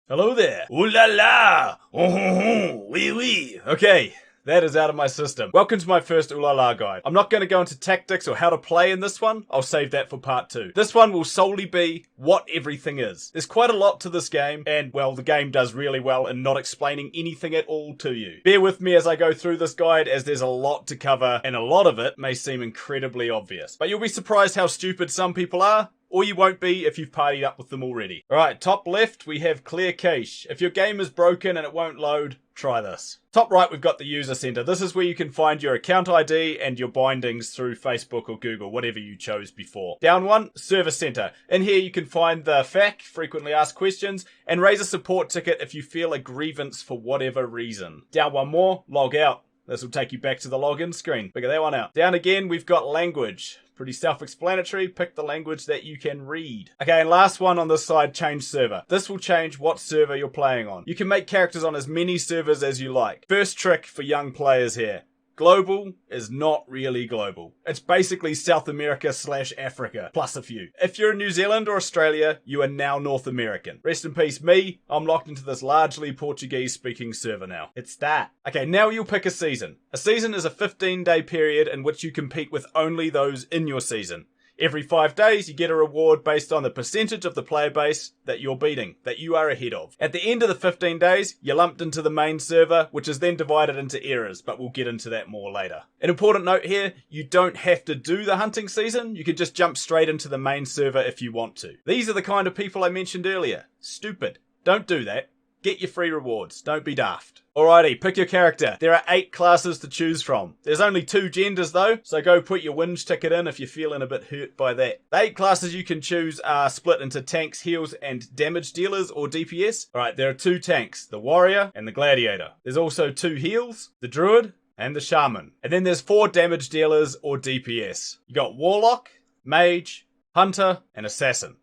Hello there. Ooh la la. Wee wee. Okay. That is out of my system. Welcome to my first Ulala guide. I'm not going to go into tactics or how to play in this one. I'll save that for part 2. This one will solely be what everything is. There's quite a lot to this game, and well, the game does really well in not explaining anything at all to you. Bear with me as I go through this guide, as there's a lot to cover, and a lot of it may seem incredibly obvious. But you'll be surprised how stupid some people are. Or you won't be if you've partied up with them already. Alright, top left we have clear cache. If your game is broken and it won't load, try this. Top right we've got the user center. This is where you can find your account ID and your bindings through Facebook or Google, whatever you chose before. Down one, server center. In here you can find the FAQ, frequently asked questions, and raise a support ticket if you feel a grievance for whatever reason. Down one more, log out. This will take you back to the login screen. Figure that one out. Down again, we've got language. Pretty self-explanatory. Pick the language that you can read. Okay, and last one on this side, change server. This will change what server you're playing on. You can make characters on as many servers as you like. First trick for young players here. Global is not really global. It's basically South America / Africa, plus a few. If you're in New Zealand or Australia, you are now North American. Rest in peace me, I'm locked into this largely Portuguese speaking server now. It's that. Okay, now you'll pick a season. A season is a 15-day period in which you compete with only those in your season. Every 5 days, you get a reward based on the percentage of the player base that you're beating, that you are ahead of. At the end of the 15 days, you're lumped into the main server, which is then divided into eras, but we'll get into that more later. An important note here, you don't have to do the hunting season, you can just jump straight into the main server if you want to. These are the kind of people I mentioned earlier. Stupid. Don't do that. Get your free rewards. Don't be daft. Alrighty, pick your character. There are 8 classes to choose from. There's only 2 genders though, so go put your whinge ticket in if you're feeling a bit hurt by that. The 8 classes you can choose are split into tanks, heals, and damage dealers or DPS. Alright, there are 2 tanks, the warrior and the gladiator. There's also 2 heals, the druid and the shaman. And then there's 4 damage dealers or DPS. You got warlock, mage, hunter, and assassin.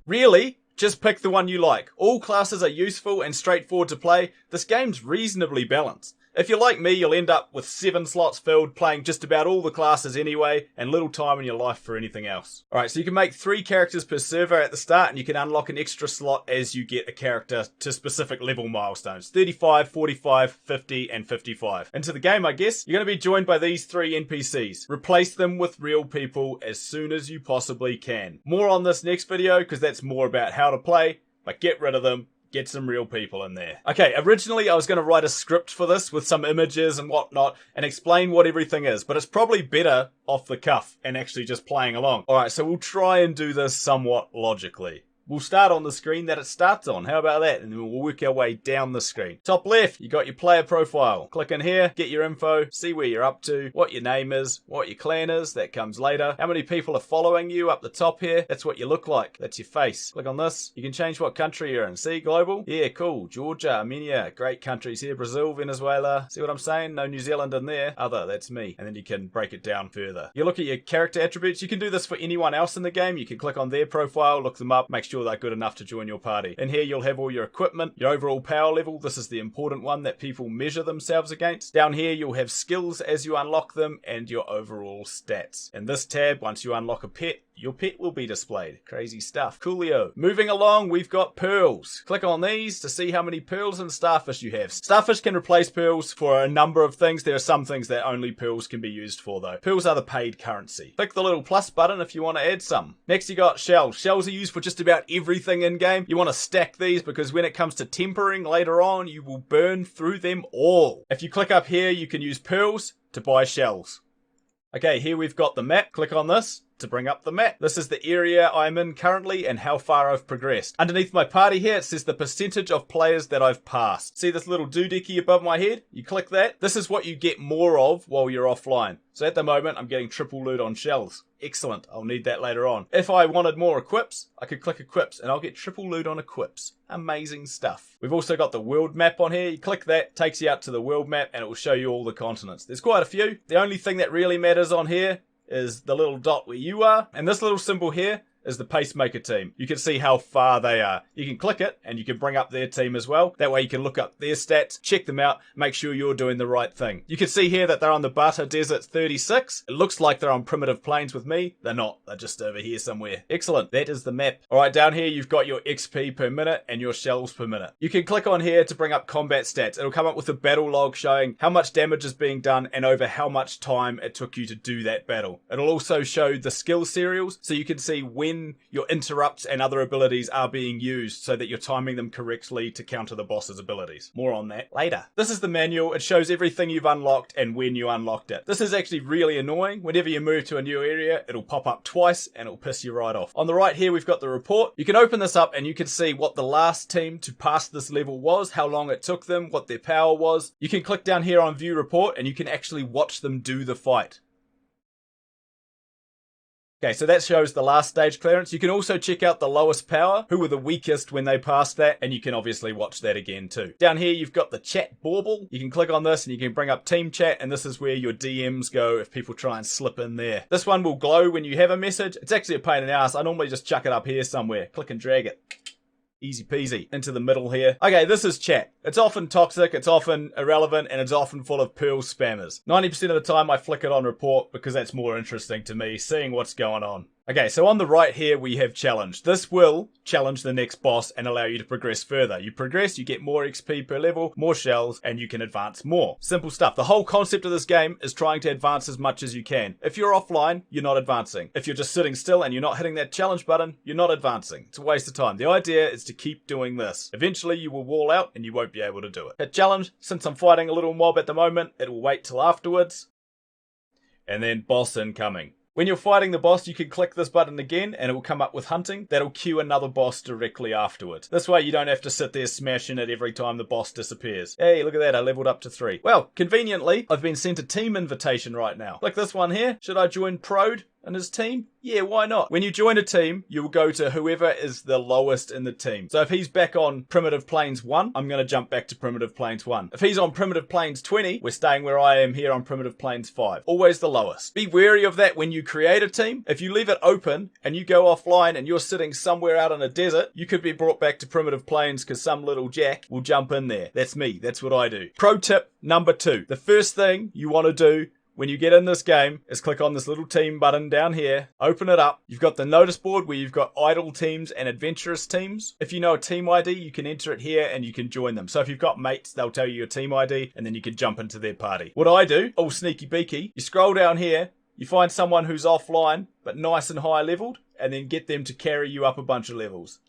Really? Just pick the one you like. All classes are useful and straightforward to play. This game's reasonably balanced. If you're like me, you'll end up with 7 slots filled playing just about all the classes anyway, and little time in your life for anything else. Alright, so you can make 3 characters per server at the start, and you can unlock an extra slot as you get a character to specific level milestones. 35, 45, 50, and 55. Into the game, I guess, you're going to be joined by these 3 NPCs. Replace them with real people as soon as you possibly can. More on this next video, because that's more about how to play, but get rid of them. Get some real people in there. Okay, originally I was going to write a script for this with some images and whatnot and explain what everything is, but it's probably better off the cuff and actually just playing along. Alright, so we'll try and do this somewhat logically. We'll start on the screen that it starts on. How about that? And then we'll work our way down the screen. Top left, you got your player profile. Click in here, get your info, see where you're up to, what your name is, what your clan is, that comes later. How many people are following you up the top here? That's what you look like. That's your face. Click on this. You can change what country you're in. See, global? Yeah, cool. Georgia, Armenia, great countries here. Brazil, Venezuela. See what I'm saying? No New Zealand in there. Other, that's me. And then you can break it down further. You look at your character attributes. You can do this for anyone else in the game. You can click on their profile, look them up, make sure they're good enough to join your party. In here you'll have all your equipment, your overall power level. This is the important one that people measure themselves against. Down here you'll have skills as you unlock them and your overall stats. In this tab, once you unlock a pet, your pet will be displayed. Crazy stuff. Coolio. Moving along, we've got pearls. Click on these to see how many pearls and starfish you have. Starfish can replace pearls for a number of things. There are some things that only pearls can be used for though. Pearls are the paid currency. Click the little plus button if you want to add some. Next you got shells. Shells are used for just about everything in game. You want to stack these because when it comes to tempering later on, you will burn through them all. If you click up here, you can use pearls to buy shells. Okay, here we've got the map. Click on this to bring up the map. This is the area I'm in currently and how far I've progressed. Underneath my party here, it says the percentage of players that I've passed. See this little doohickey above my head? You click that. This is what you get more of while you're offline. So at the moment, I'm getting triple loot on shells. Excellent. I'll need that later on. If I wanted more equips, I could click equips and I'll get triple loot on equips. Amazing stuff. We've also got the world map on here. You click that, takes you out to the world map and it will show you all the continents. There's quite a few. The only thing that really matters on here is the little dot where you are. And this little symbol here is the pacemaker team. You can see how far they are. You can click it and you can bring up their team as well. That way you can look up their stats, check them out, make sure you're doing the right thing. You can see here that they're on the Butter Desert 36. It looks like they're on Primitive Plains with me. They're not. They're just over here somewhere. Excellent. That is the map. Alright, down here you've got your XP per minute and your shells per minute. You can click on here to bring up combat stats. It'll come up with a battle log showing how much damage is being done and over how much time it took you to do that battle. It'll also show the skill serials, so you can see when your interrupts and other abilities are being used so that you're timing them correctly to counter the boss's abilities. More on that later. This is the manual. It shows everything you've unlocked and when you unlocked it. This is actually really annoying. Whenever you move to a new area, it'll pop up twice and it'll piss you right off. On the right here, we've got the report. You can open this up and you can see what the last team to pass this level was, how long it took them, what their power was. You can click down here on view report and you can actually watch them do the fight. Okay, so that shows the last stage clearance. You can also check out the lowest power, who were the weakest when they passed that, and you can obviously watch that again too. Down here you've got the chat bauble. You can click on this and you can bring up team chat, and this is where your DMs go if people try and slip in there. This one will glow when you have a message. It's actually a pain in the ass. I normally just chuck it up here somewhere. Click and drag it. Easy peasy. Into the middle here. Okay, this is chat. It's often toxic, it's often irrelevant, and it's often full of Pearl spammers. 90% of the time I flick it on report because that's more interesting to me, seeing what's going on. Okay, so on the right here we have challenge. This will challenge the next boss and allow you to progress further. You progress, you get more XP per level, more shells, and you can advance more. Simple stuff. The whole concept of this game is trying to advance as much as you can. If you're offline, you're not advancing. If you're just sitting still and you're not hitting that challenge button, you're not advancing. It's a waste of time. The idea is to keep doing this. Eventually you will wall out and you won't be able to do it. Hit challenge. Since I'm fighting a little mob at the moment, it will wait till afterwards. And then boss incoming. When you're fighting the boss, you can click this button again and it will come up with hunting. That'll queue another boss directly afterwards. This way you don't have to sit there smashing it every time the boss disappears. Hey, look at that, I leveled up to 3. Well, conveniently, I've been sent a team invitation right now. Click this one here. Should I join Prode and his team? Yeah, why not? When you join a team, you will go to whoever is the lowest in the team. So if he's back on Primitive Plains 1, I'm going to jump back to Primitive Plains 1. If he's on Primitive Plains 20, we're staying where I am here on Primitive Plains 5. Always the lowest. Be wary of that when you create a team. If you leave it open and you go offline and you're sitting somewhere out in a desert, you could be brought back to Primitive Plains because some little jack will jump in there. That's me. That's what I do. Pro tip number 2. The first thing you want to do when you get in this game is click on this little team button down here, open it up. You've got the notice board where you've got idle teams and adventurous teams. If you know a team ID, you can enter it here and you can join them. So if you've got mates, they'll tell you your team ID and then you can jump into their party. What I do, all sneaky beaky, you scroll down here, you find someone who's offline but nice and high leveled and then get them to carry you up a bunch of levels.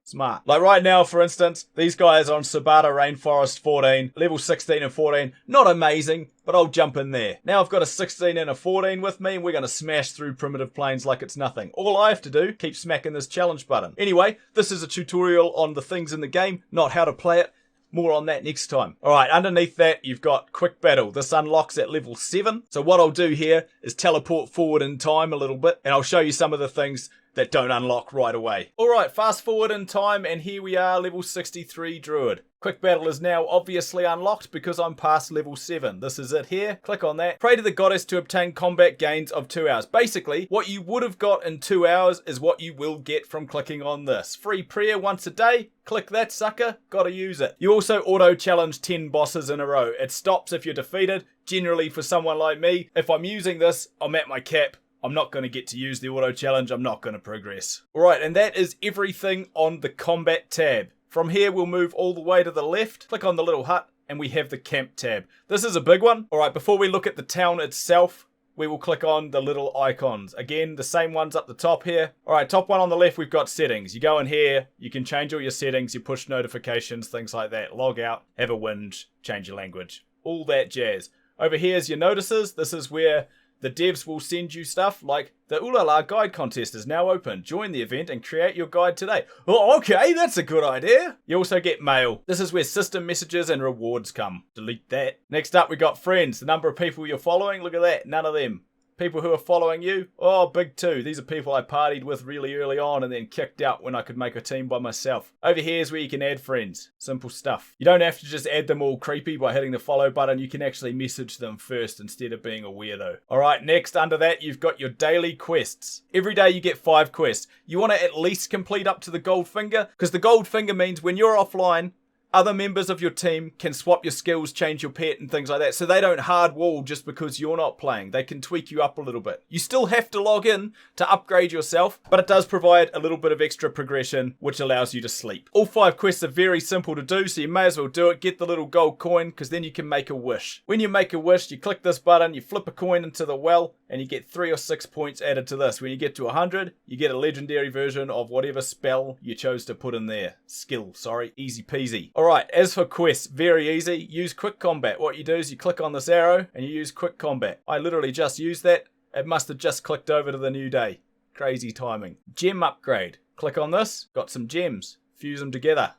Smart. Like right now, for instance, these guys are on Sabata Rainforest 14, level 16 and 14. Not amazing, but I'll jump in there. Now I've got a 16 and a 14 with me, and we're going to smash through Primitive Plains like it's nothing. All I have to do, keep smacking this challenge button. Anyway, this is a tutorial on the things in the game, not how to play it. More on that next time. Alright, underneath that, you've got Quick Battle. This unlocks at level 7. So what I'll do here is teleport forward in time a little bit, and I'll show you some of the things that don't unlock right away. Alright, fast forward in time, and here we are, level 63 Druid. Quick Battle is now obviously unlocked because I'm past level 7. This is it here. Click on that. Pray to the goddess to obtain combat gains of 2 hours. Basically, what you would have got in 2 hours is what you will get from clicking on this. Free prayer once a day. Click that sucker. Gotta use it. You also auto-challenge 10 bosses in a row. It stops if you're defeated. Generally, for someone like me, if I'm using this, I'm at my cap. I'm not going to get to use the auto challenge. I'm not going to progress. Alright, and that is everything on the combat tab. From here, we'll move all the way to the left, click on the little hut, and we have the camp tab. This is a big one. Alright, before we look at the town itself, we will click on the little icons. Again, the same ones up the top here. Alright, top one on the left, we've got settings. You go in here, you can change all your settings, your push notifications, things like that. Log out, have a whinge, change your language. All that jazz. Over here is your notices. This is where the devs will send you stuff like the Ulala guide contest is now open. Join the event and create your guide today. Oh, okay, that's a good idea. You also get mail. This is where system messages and rewards come. Delete that. Next up, we got friends. The number of people you're following, look at that. None of them. People who are following you, oh, big two. These are people I partied with really early on and then kicked out when I could make a team by myself. Over here is where you can add friends. Simple stuff. You don't have to just add them all creepy by hitting the follow button. You can actually message them first instead of being a weirdo. Alright, next under that you've got your daily quests. Every day you get 5 quests. You want to at least complete up to the gold finger, because the gold finger means when you're offline, other members of your team can swap your skills, change your pet and things like that, so they don't hard wall just because you're not playing. They can tweak you up a little bit. You still have to log in to upgrade yourself, but it does provide a little bit of extra progression, which allows you to sleep. All 5 quests are very simple to do, so you may as well do it. Get the little gold coin, because then you can make a wish. When you make a wish, you click this button, you flip a coin into the well, and you get 3 or 6 points added to this. When you get to 100, you get a legendary version of whatever spell you chose to put in there. Skill, sorry. Easy peasy. Alright, as for quests, very easy. Use quick combat. What you do is you click on this arrow and you use quick combat. I literally just used that. It must have just clicked over to the new day. Crazy timing. Gem upgrade. Click on this. Got some gems. Fuse them together.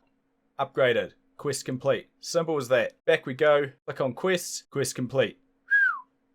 Upgraded. Quest complete. Simple as that. Back we go. Click on quests. Quest complete.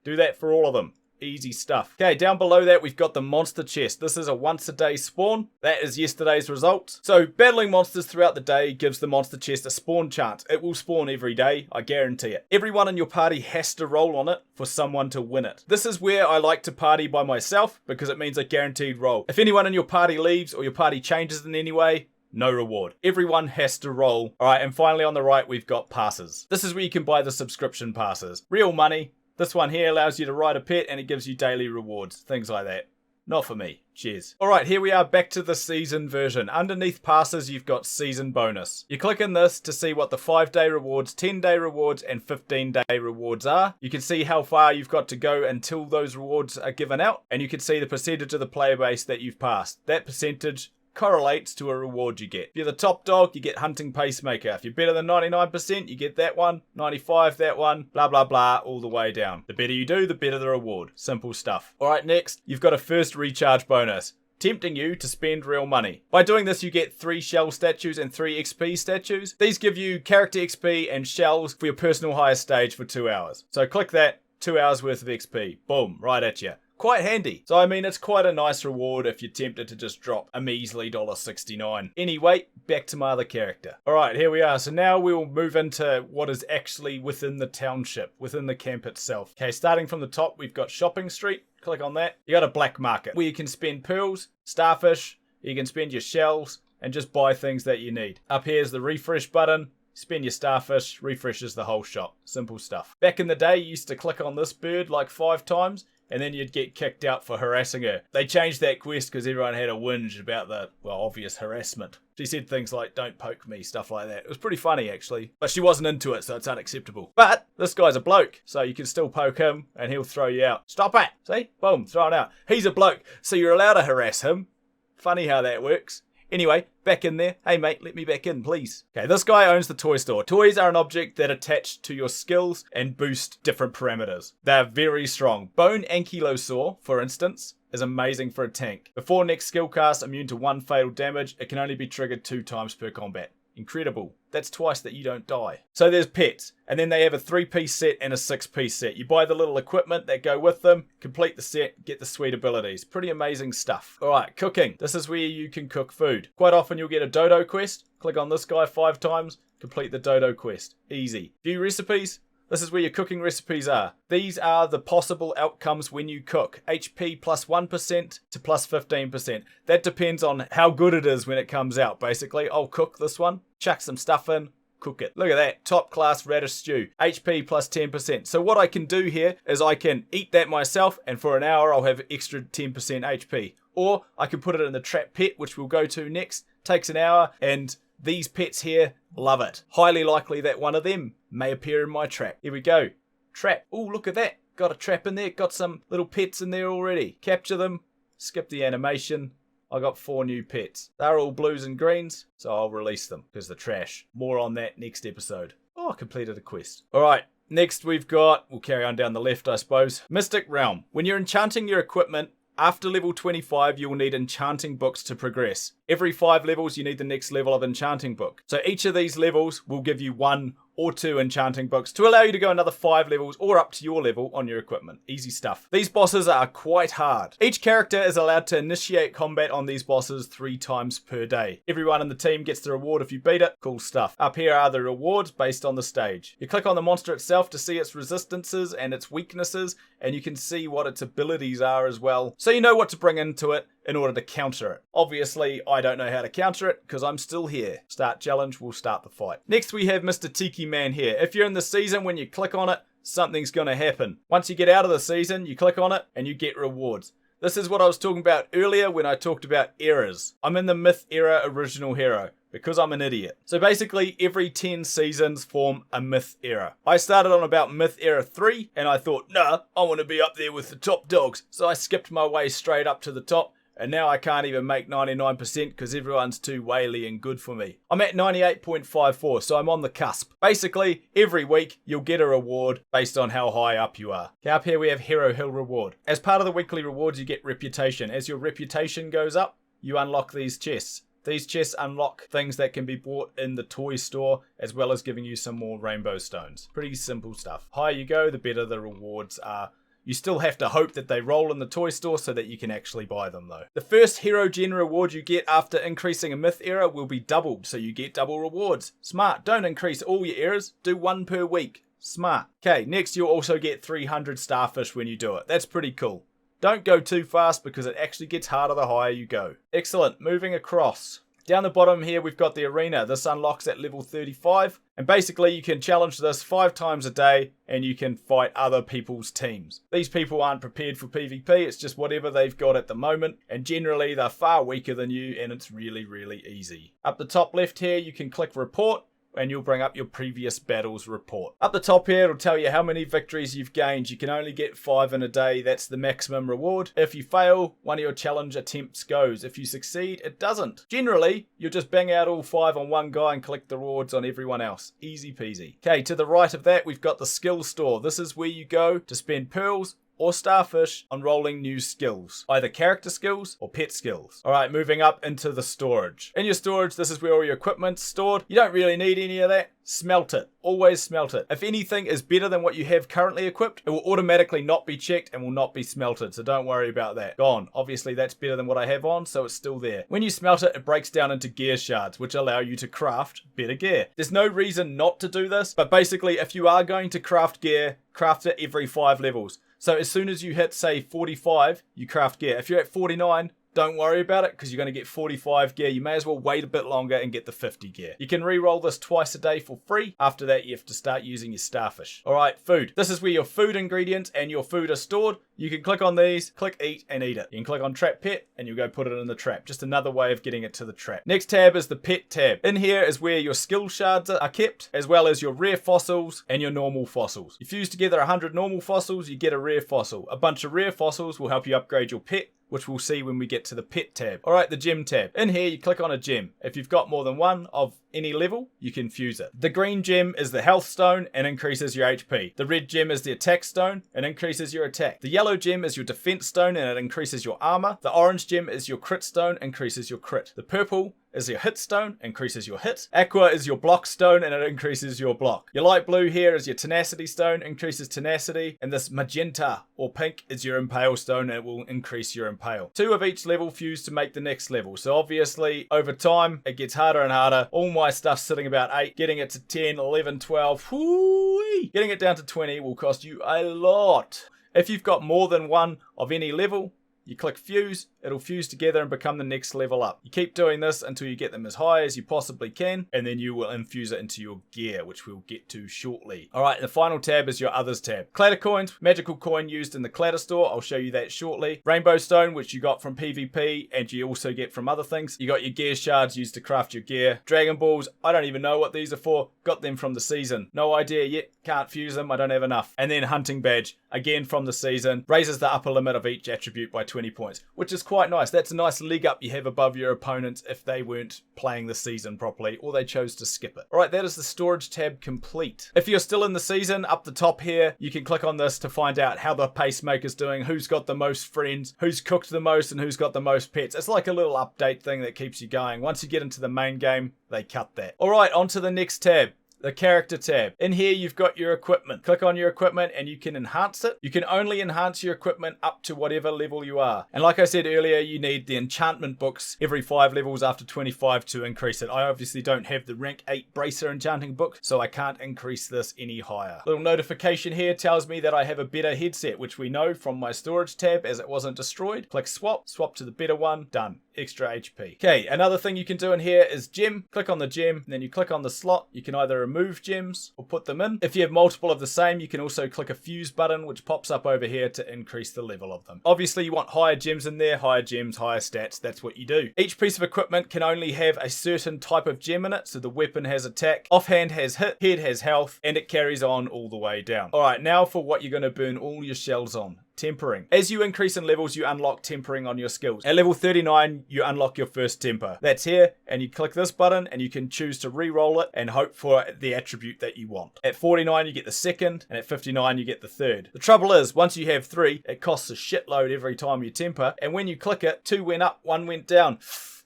Do that for all of them. Easy stuff. Okay, down below that we've got the monster chest. This is a once a day spawn. That is yesterday's results. So battling monsters throughout the day gives the monster chest a spawn chance. It will spawn every day, I guarantee it. Everyone in your party has to roll on it for someone to win it. This is where I like to party by myself because it means a guaranteed roll. If anyone in your party leaves or your party changes in any way, no reward. Everyone has to roll. Alright, and finally on the right we've got passes. This is where you can buy the subscription passes. Real money. This one here allows you to ride a pet and it gives you daily rewards. Things like that. Not for me. Cheers. Alright, here we are back to the season version. Underneath passes, you've got season bonus. You click in this to see what the 5-day rewards, 10-day rewards, and 15-day rewards are. You can see how far you've got to go until those rewards are given out. And you can see the percentage of the player base that you've passed. That percentage correlates to a reward you get. If you're the top dog, you get hunting pacemaker. If you're better than 99%, you get that one. 95, that one. Blah, blah, blah, all the way down. The better you do, the better the reward. Simple stuff. Alright, next, you've got a first recharge bonus, tempting you to spend real money. By doing this, you get 3 shell statues and 3 XP statues. These give you character XP and shells for your personal highest stage for 2 hours. So click that, 2 hours worth of XP. Boom, right at you. Quite handy. So I mean, it's quite a nice reward if you're tempted to just drop a measly $1.69. Anyway, back to my other character. Alright, here we are. So now we'll move into what is actually within the township, within the camp itself. Okay, starting from the top, we've got Shopping Street. Click on that. You got a black market where you can spend pearls, starfish, you can spend your shells, and just buy things that you need. Up here is the refresh button. Spend your starfish, refreshes the whole shop. Simple stuff. Back in the day, you used to click on this bird like 5 times, and then you'd get kicked out for harassing her. They changed that quest because everyone had a whinge about the, well, obvious harassment. She said things like, don't poke me, stuff like that. It was pretty funny, actually. But she wasn't into it, so it's unacceptable. But this guy's a bloke, so you can still poke him, and he'll throw you out. Stop it! See? Boom, throw it out. He's a bloke, so you're allowed to harass him. Funny how that works. Anyway, back in there. Hey mate, let me back in, please. Okay, this guy owns the toy store. Toys are an object that attach to your skills and boost different parameters. They're very strong. Bone Ankylosaur, for instance, is amazing for a tank. Before next skill cast, immune to 1 fatal damage. It can only be triggered 2 times per combat. Incredible. That's twice that you don't die. So there's pets, and then they have a 3-piece set and a 6-piece set. You buy the little equipment that go with them, complete the set, get the sweet abilities. Pretty amazing stuff. Alright, cooking. This is where you can cook food. Quite often you'll get a dodo quest. Click on this guy 5 times, complete the dodo quest. Easy. Few recipes. This is where your cooking recipes are. These are the possible outcomes when you cook. HP plus 1% to plus 15%. That depends on how good it is when it comes out, basically. I'll cook this one, chuck some stuff in, cook it. Look at that, top class radish stew. HP plus 10%. So what I can do here is I can eat that myself, and for an hour I'll have extra 10% HP. Or I can put it in the trap pet, which we'll go to next. Takes an hour, and these pets here love it. Highly likely that one of them may appear in my trap. Here we go. Trap. Oh, look at that. Got a trap in there. Got some little pets in there already. Capture them. Skip the animation. I got 4 new pets. They're all blues and greens, so I'll release them because they're trash. More on that next episode. Oh, I completed a quest. Alright. Next we've got, we'll carry on down the left I suppose, Mystic Realm. When you're enchanting your equipment, after level 25, you will need enchanting books to progress. Every 5 levels, you need the next level of enchanting book. So each of these levels will give you 1 or 2 enchanting books to allow you to go another 5 levels or up to your level on your equipment. Easy stuff. These bosses are quite hard. Each character is allowed to initiate combat on these bosses 3 times per day. Everyone in the team gets the reward if you beat it. Cool stuff. Up here are the rewards based on the stage. You click on the monster itself to see its resistances and its weaknesses, and you can see what its abilities are as well, so you know what to bring into it in order to counter it. Obviously, I don't know how to counter it because I'm still here. Start challenge, we'll start the fight. Next we have Mr. Tiki Man here. If you're in the season, when you click on it, something's gonna happen. Once you get out of the season, you click on it and you get rewards. This is what I was talking about earlier when I talked about eras. I'm in the Myth Era Original Hero because I'm an idiot. So basically every 10 seasons form a Myth Era. I started on about Myth Era 3 and I thought, nah, I want to be up there with the top dogs. So I skipped my way straight up to the top. And now I can't even make 99% because everyone's too whaley and good for me. I'm at 98.54, so I'm on the cusp. Basically, every week you'll get a reward based on how high up you are. Okay, up here we have Hero Hill Reward. As part of the weekly rewards, you get reputation. As your reputation goes up, you unlock these chests. These chests unlock things that can be bought in the toy store, as well as giving you some more rainbow stones. Pretty simple stuff. Higher you go, the better the rewards are. You still have to hope that they roll in the toy store so that you can actually buy them though. The first Hero Gen reward you get after increasing a Myth Era will be doubled, so you get double rewards. Smart. Don't increase all your eras, do 1 per week. Smart. Okay, next you'll also get 300 starfish when you do it. That's pretty cool. Don't go too fast because it actually gets harder the higher you go. Excellent, moving across. Down the bottom here we've got the arena. This unlocks at level 35. And basically you can challenge this 5 times a day and you can fight other people's teams. These people aren't prepared for PvP, it's just whatever they've got at the moment. And generally they're far weaker than you and it's really, really easy. Up the top left here you can click report and you'll bring up your previous battles report. Up the top here, it'll tell you how many victories you've gained. You can only get 5 in a day. That's the maximum reward. If you fail, one of your challenge attempts goes. If you succeed, it doesn't. Generally, you'll just bang out all 5 on one guy and collect the rewards on everyone else. Easy peasy. Okay, to the right of that, we've got the skill store. This is where you go to spend pearls or starfish on rolling new skills, either character skills or pet skills. Alright, moving up into the storage. In your storage, this is where all your equipment's stored. You don't really need any of that. Smelt it. Always smelt it. If anything is better than what you have currently equipped, it will automatically not be checked and will not be smelted, so don't worry about that. Gone. Obviously that's better than what I have on, so it's still there. When you smelt it, it breaks down into gear shards, which allow you to craft better gear. There's no reason not to do this, but basically if you are going to craft gear, craft it every 5 levels. So as soon as you hit, say, 45, you craft gear. If you're at 49, don't worry about it because you're going to get 45 gear. You may as well wait a bit longer and get the 50 gear. You can re-roll this twice a day for free. After that, you have to start using your starfish. Alright, food. This is where your food ingredients and your food are stored. You can click on these, click eat, and eat it. You can click on trap pet, and you'll go put it in the trap. Just another way of getting it to the trap. Next tab is the pet tab. In here is where your skill shards are kept, as well as your rare fossils and your normal fossils. You fuse together 100 normal fossils, you get a rare fossil. A bunch of rare fossils will help you upgrade your pet, which we'll see when we get to the pet tab. Alright, the gem tab. In here, you click on a gem. If you've got more than one of any level, you can fuse it. The green gem is the health stone and increases your HP. The red gem is the attack stone and increases your attack. The yellow gem is your defense stone and it increases your armor. The orange gem is your crit stone, increases your crit. The purple is your hit stone, increases your hit. Aqua is your block stone and it increases your block. Your light blue here is your tenacity stone, increases tenacity. And this magenta or pink is your impale stone and it will increase your impale. 2 of each level fuse to make the next level. So obviously over time it gets harder and harder. All my stuff's sitting about 8, getting it to 10, 11, 12. Whoo-wee. Getting it down to 20 will cost you a lot. If you've got more than one of any level, you click fuse, it'll fuse together and become the next level up. You keep doing this until you get them as high as you possibly can, and then you will infuse it into your gear, which we'll get to shortly. Alright, the final tab is your others tab. Clatter coins, magical coin used in the clatter store, I'll show you that shortly. Rainbow stone, which you got from PvP, and you also get from other things. You got your gear shards used to craft your gear. Dragon balls, I don't even know what these are for, got them from the season. No idea yet, can't fuse them, I don't have enough. And then hunting badge, again from the season, raises the upper limit of each attribute by 20 points, which is quite nice. That's a nice leg up you have above your opponents if they weren't playing the season properly or they chose to skip it. Alright, that is the storage tab complete. If you're still in the season, up the top here, you can click on this to find out how the pacemaker's doing, who's got the most friends, who's cooked the most, and who's got the most pets. It's like a little update thing that keeps you going. Once you get into the main game, they cut that. Alright, on to the next tab. the character tab. In here you've got your equipment. Click on your equipment and you can enhance it. You can only enhance your equipment up to whatever level you are. And like I said earlier, you need the enchantment books every 5 levels after 25 to increase it. I obviously don't have the rank 8 bracer enchanting book, so I can't increase this any higher. Little notification here tells me that I have a better headset, which we know from my storage tab as it wasn't destroyed. Click swap to the better one, done. Extra HP. Okay, another thing you can do in here is gem. Click on the gem, and then you click on the slot. You can either remove gems or put them in. If you have multiple of the same, you can also click a fuse button, which pops up over here to increase the level of them. Obviously, you want higher gems in there, higher gems, higher stats. That's what you do. Each piece of equipment can only have a certain type of gem in it. So the weapon has attack, offhand has hit, head has health, and it carries on all the way down. All right, now for what you're going to burn all your shells on. Tempering. As you increase in levels, you unlock tempering on your skills. At level 39, you unlock your first temper. That's here, and you click this button, and you can choose to re-roll it and hope for the attribute that you want. At 49, you get the second, and at 59, you get the third. The trouble is, once you have 3, it costs a shitload every time you temper, and when you click it, 2 went up, 1 went down.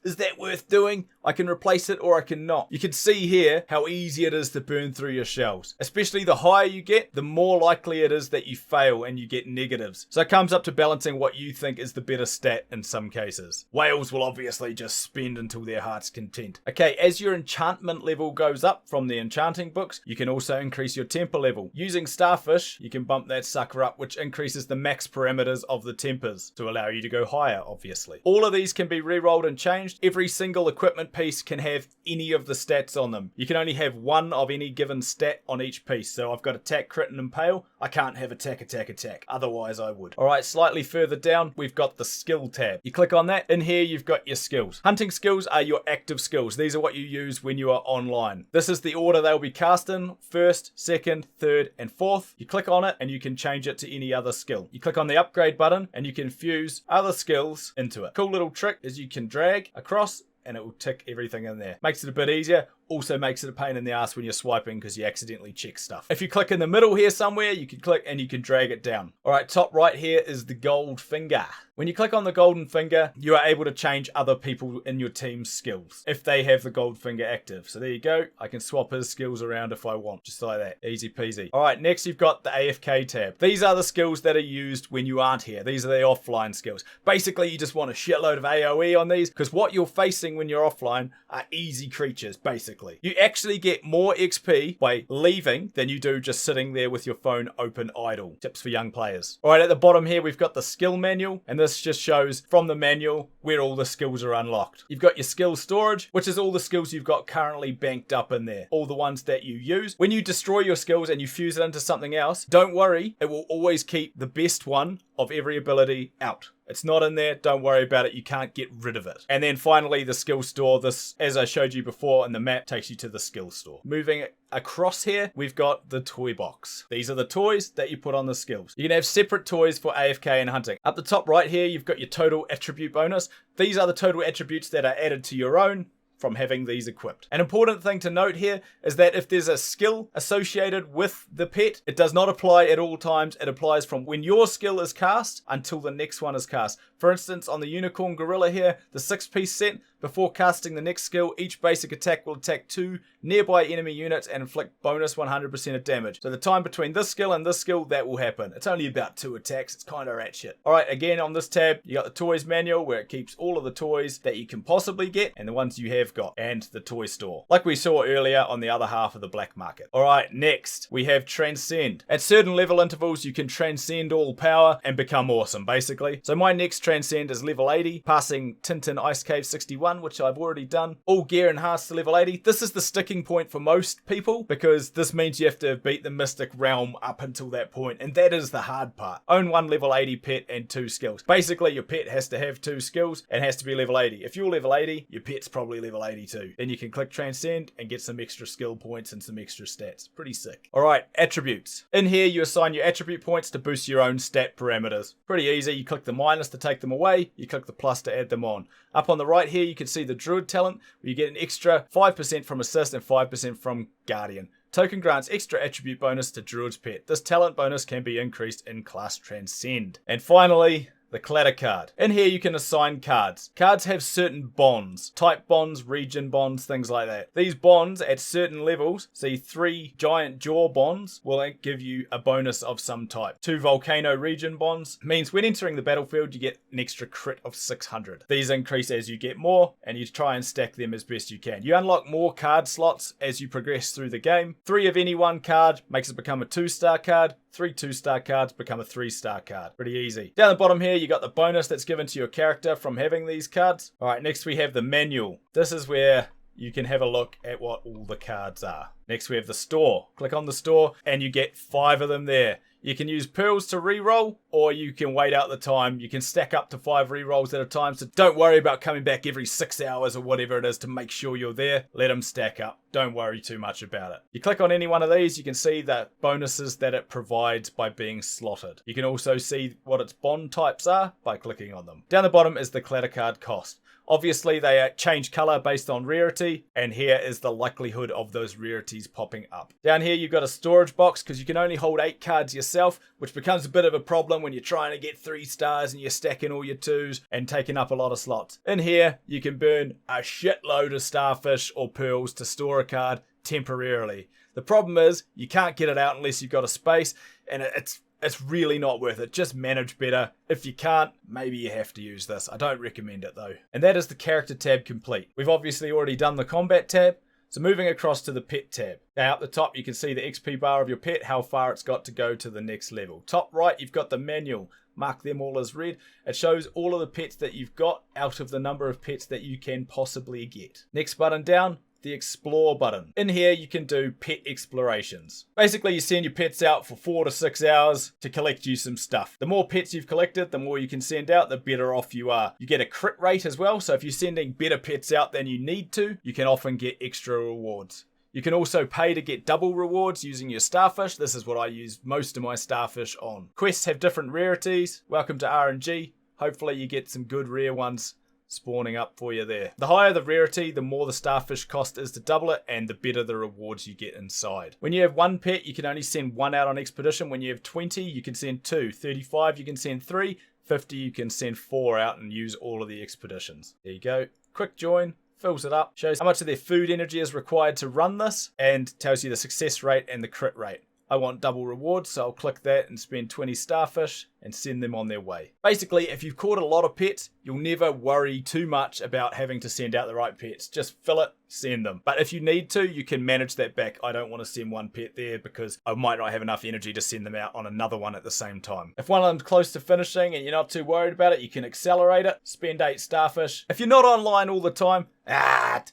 Is that worth doing? I can replace it or I can not. You can see here how easy it is to burn through your shells. Especially the higher you get, the more likely it is that you fail and you get negatives. So it comes up to balancing what you think is the better stat in some cases. Whales will obviously just spend until their heart's content. Okay, as your enchantment level goes up from the enchanting books, you can also increase your temper level. Using starfish, you can bump that sucker up, which increases the max parameters of the tempers to allow you to go higher, obviously. All of these can be re-rolled and changed. Every single equipment piece can have any of the stats on them. You can only have one of any given stat on each piece. So I've got attack, crit, and impale. I can't have attack. Otherwise I would. Alright, slightly further down, we've got the skill tab. You click on that. In here, you've got your skills. Hunting skills are your active skills. These are what you use when you are online. This is the order they'll be cast in. First, second, third, and fourth. You click on it and you can change it to any other skill. You click on the upgrade button and you can fuse other skills into it. Cool little trick is you can drag across and it will tick everything in there. Makes it a bit easier. Also makes it a pain in the ass when you're swiping because you accidentally check stuff. If you click in the middle here somewhere, you can click and you can drag it down. All right, top right here is the gold finger. When you click on the golden finger, you are able to change other people in your team's skills if they have the gold finger active. So there you go. I can swap his skills around if I want, just like that. Easy peasy. All right, next you've got the AFK tab. These are the skills that are used when you aren't here. These are the offline skills. Basically, you just want a shitload of AoE on these because what you're facing when you're offline are easy creatures, basically. You actually get more XP by leaving than you do just sitting there with your phone open idle. Tips for young players. All right, at the bottom here, we've got the skill manual, and this just shows from the manual where all the skills are unlocked. You've got your skill storage, which is all the skills you've got currently banked up in there. All the ones that you use. When you destroy your skills and you fuse it into something else, don't worry, it will always keep the best one of every ability out. It's not in there, don't worry about it, you can't get rid of it. And then finally the skill store, this, as I showed you before in the map, takes you to the skill store. Moving across here, we've got the toy box. These are the toys that you put on the skills. You can have separate toys for AFK and hunting. Up the top right here, you've got your total attribute bonus. These are the total attributes that are added to your own from having these equipped. An important thing to note here is that if there's a skill associated with the pet, it does not apply at all times. It applies from when your skill is cast until the next one is cast. For instance, on the Unicorn Gorilla here, the 6-piece set, before casting the next skill, each basic attack will attack 2 nearby enemy units and inflict bonus 100% of damage. So the time between this skill and this skill, that will happen. It's only about 2 attacks. It's kind of rat shit. Alright, again on this tab, you got the toys manual where it keeps all of the toys that you can possibly get and the ones you have got, and the toy store, like we saw earlier on the other half of the black market. Alright, next we have Transcend. At certain level intervals, you can transcend all power and become awesome, basically. So my next Transcend is level 80, passing Tintin Ice Cave 61, which I've already done. All gear enhanced to level 80. This is the sticking point for most people because this means you have to beat the Mystic Realm up until that point, and that is the hard part. Own 1 level 80 pet and 2 skills. Basically, your pet has to have 2 skills and has to be level 80. If you're level 80, your pet's probably level 80 too. Then you can click Transcend and get some extra skill points and some extra stats. Pretty sick. Alright, attributes. In here, you assign your attribute points to boost your own stat parameters. Pretty easy. You click the minus to take them away. You click the plus to add them on. Up on the right here, you can see the Druid talent, where you get an extra 5% from Assist and 5% from Guardian. Token grants extra attribute bonus to Druid's pet. This talent bonus can be increased in class Transcend. And finally, the Clatter card. In here you can assign cards. Cards have certain bonds, type bonds, region bonds, things like that. These bonds at certain levels, see 3 giant jaw bonds will give you a bonus of some type. 2 volcano region bonds means when entering the battlefield you get an extra crit of 600. These increase as you get more and you try and stack them as best you can. You unlock more card slots as you progress through the game. 3 of any one card makes it become a 2-star card. 3 2-star cards become a 3-star card. Pretty easy. Down the bottom here, you got the bonus that's given to your character from having these cards. Alright, next we have the manual. This is where you can have a look at what all the cards are. Next we have the store. Click on the store and you get 5 of them there. You can use pearls to reroll, or you can wait out the time. You can stack up to 5 rerolls at a time, so don't worry about coming back every 6 hours or whatever it is to make sure you're there. Let them stack up. Don't worry too much about it. You click on any one of these, you can see the bonuses that it provides by being slotted. You can also see what its bond types are by clicking on them. Down the bottom is the Clatter card cost. Obviously, they change color based on rarity, and here is the likelihood of those rarities popping up. Down here, you've got a storage box because you can only hold 8 cards yourself, which becomes a bit of a problem when you're trying to get 3 stars and you're stacking all your 2s and taking up a lot of slots. In here, you can burn a shitload of starfish or pearls to store a card temporarily. The problem is, you can't get it out unless you've got a space, and it's really not worth it. Just manage better. If you can't, maybe you have to use this. I don't recommend it though. And that is the character tab complete. We've obviously already done the combat tab. So moving across to the pet tab. Now up the top you can see the XP bar of your pet, how far it's got to go to the next level. Top right you've got the manual. Mark them all as red. It shows all of the pets that you've got out of the number of pets that you can possibly get. Next button down, the explore button. In here you can do pet explorations. Basically you send your pets out for 4 to 6 hours to collect you some stuff. The more pets you've collected, the more you can send out, the better off you are. You get a crit rate as well, so if you're sending better pets out than you need to, you can often get extra rewards. You can also pay to get double rewards using your starfish. This is what I use most of my starfish on. Quests have different rarities. Welcome to RNG. Hopefully you get some good rare ones spawning up for you there. The higher the rarity, the more the starfish cost is to double it, and the better the rewards you get inside. When you have 1 pet, you can only send 1 out on expedition. When you have 20, you can send 2. 35, you can send 3. 50, you can send 4 out and use all of the expeditions. There you go. Quick join. Fills it up. Shows how much of their food energy is required to run this, and tells you the success rate and the crit rate. I want double rewards, so I'll click that and spend 20 starfish and send them on their way. Basically, if you've caught a lot of pets, you'll never worry too much about having to send out the right pets. Just fill it, send them. But if you need to, you can manage that back. I don't want to send 1 pet there because I might not have enough energy to send them out on another one at the same time. If one of them's close to finishing and you're not too worried about it, you can accelerate it, spend 8 starfish. If you're not online all the time,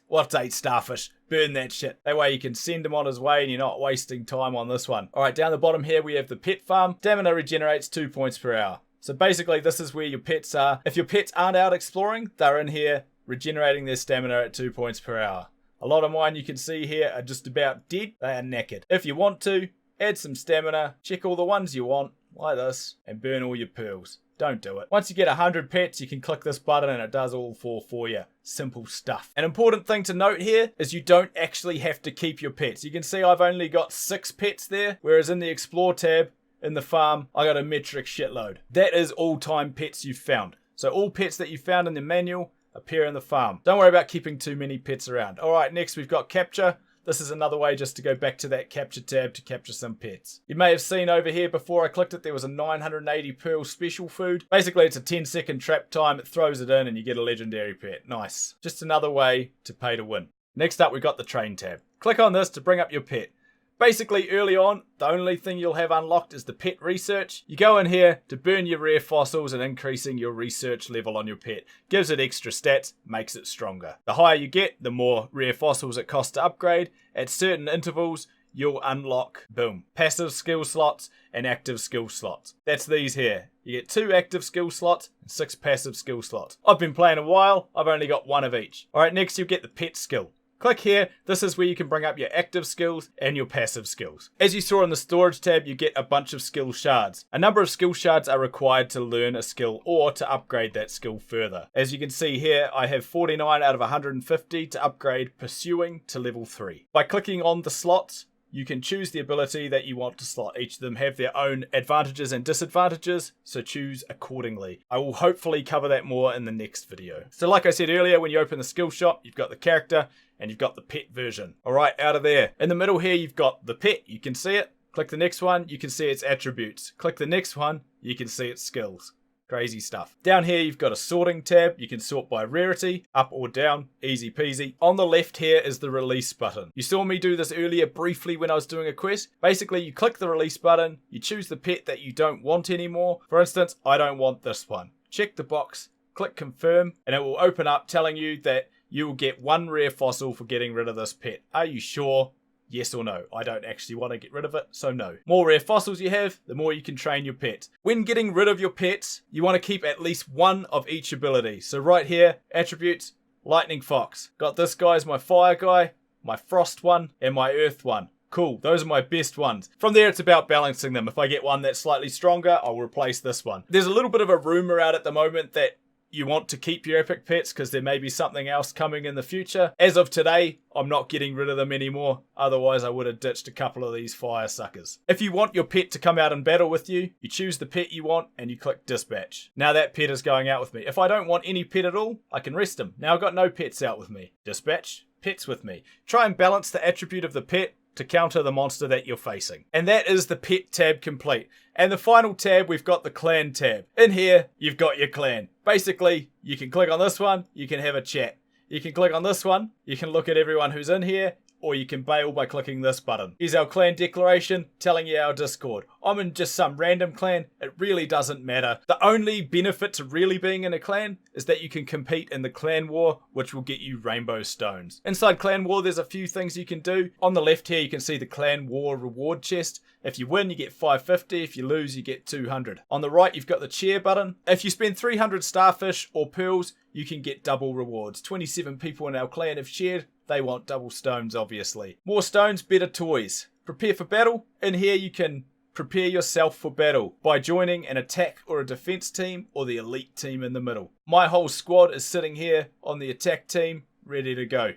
what's 8 starfish? Burn that shit. That way you can send him on his way and you're not wasting time on this one. Alright, down the bottom here we have the pet farm. Stamina regenerates 2 points per hour. So basically this is where your pets are. If your pets aren't out exploring, they're in here regenerating their stamina at 2 points per hour. A lot of mine you can see here are just about dead. They are knackered. If you want to, add some stamina, check all the ones you want, like this, and burn all your pearls. Don't do it. Once you get 100 pets, you can click this button and it does all 4 for you. Simple stuff. An important thing to note here is you don't actually have to keep your pets. You can see I've only got 6 pets there, whereas in the Explore tab, in the farm, I got a metric shitload. That is all-time pets you've found. So all pets that you found in the manual appear in the farm. Don't worry about keeping too many pets around. Alright, next we've got capture. This is another way just to go back to that capture tab to capture some pets. You may have seen over here before I clicked it, there was a 980 pearl special food. Basically, it's a 10-second trap time. It throws it in and you get a legendary pet. Nice. Just another way to pay to win. Next up, we've got the train tab. Click on this to bring up your pet. Basically, early on, the only thing you'll have unlocked is the pet research. You go in here to burn your rare fossils and increasing your research level on your pet. Gives it extra stats, makes it stronger. The higher you get, the more rare fossils it costs to upgrade. At certain intervals, you'll unlock, boom, passive skill slots and active skill slots. That's these here. You get 2 active skill slots and 6 passive skill slots. I've been playing a while, I've only got 1 of each. Alright, next you'll get the pet skill. Click here, this is where you can bring up your active skills and your passive skills. As you saw in the storage tab, you get a bunch of skill shards. A number of skill shards are required to learn a skill or to upgrade that skill further. As you can see here, I have 49 out of 150 to upgrade Pursuing to level 3. By clicking on the slots, you can choose the ability that you want to slot. Each of them have their own advantages and disadvantages, so choose accordingly. I will hopefully cover that more in the next video. So like I said earlier, when you open the skill shop, you've got the character and you've got the pet version. Alright, out of there. In the middle here, you've got the pet, you can see it. Click the next one, you can see its attributes. Click the next one, you can see its skills. Crazy stuff. Down here you've got a sorting tab. You can sort by rarity, up or down, easy peasy. On the left here is the release button. You saw me do this earlier briefly when I was doing a quest. Basically you click the release button, you choose the pet that you don't want anymore. For instance, I don't want this one. Check the box, click confirm, and it will open up telling you that you will get 1 rare fossil for getting rid of this pet. Are you sure? Yes or no? I don't actually want to get rid of it, so no. More rare fossils you have, the more you can train your pet. When getting rid of your pets, you want to keep at least one of each ability. So right here, attributes, lightning fox. Got this guy as my fire guy, my frost one, and my earth one. Cool, those are my best ones. From there, it's about balancing them. If I get one that's slightly stronger, I'll replace this one. There's a little bit of a rumor out at the moment that you want to keep your epic pets because there may be something else coming in the future. As of today, I'm not getting rid of them anymore. Otherwise, I would have ditched a couple of these fire suckers. If you want your pet to come out in battle with you, you choose the pet you want and you click dispatch. Now that pet is going out with me. If I don't want any pet at all, I can rest him. Now I've got no pets out with me. Dispatch, pets with me. Try and balance the attribute of the pet to counter the monster that you're facing. And that is the pet tab complete. And the final tab, we've got the clan tab. In here, you've got your clan. Basically, you can click on this one, you can have a chat. You can click on this one, you can look at everyone who's in here, or you can bail by clicking this button. Here's our clan declaration telling you our Discord. I'm in just some random clan, it really doesn't matter. The only benefit to really being in a clan is that you can compete in the clan war, which will get you rainbow stones. Inside clan war, there's a few things you can do. On the left here, you can see the clan war reward chest. If you win, you get 550. If you lose, you get 200. On the right, you've got the cheer button. If you spend 300 starfish or pearls, you can get double rewards. 27 people in our clan have shared. They want double stones, obviously. More stones, better toys. Prepare for battle. In here, you can prepare yourself for battle by joining an attack or a defense team or the elite team in the middle. My whole squad is sitting here on the attack team, ready to go.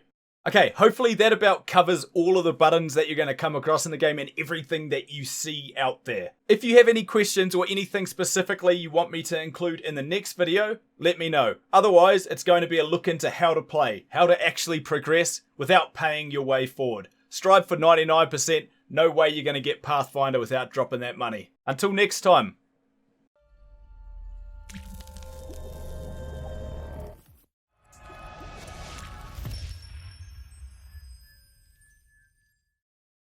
Okay, hopefully that about covers all of the buttons that you're going to come across in the game and everything that you see out there. If you have any questions or anything specifically you want me to include in the next video, let me know. Otherwise, it's going to be a look into how to play, how to actually progress without paying your way forward. Strive for 99%, no way you're going to get Pathfinder without dropping that money. Until next time.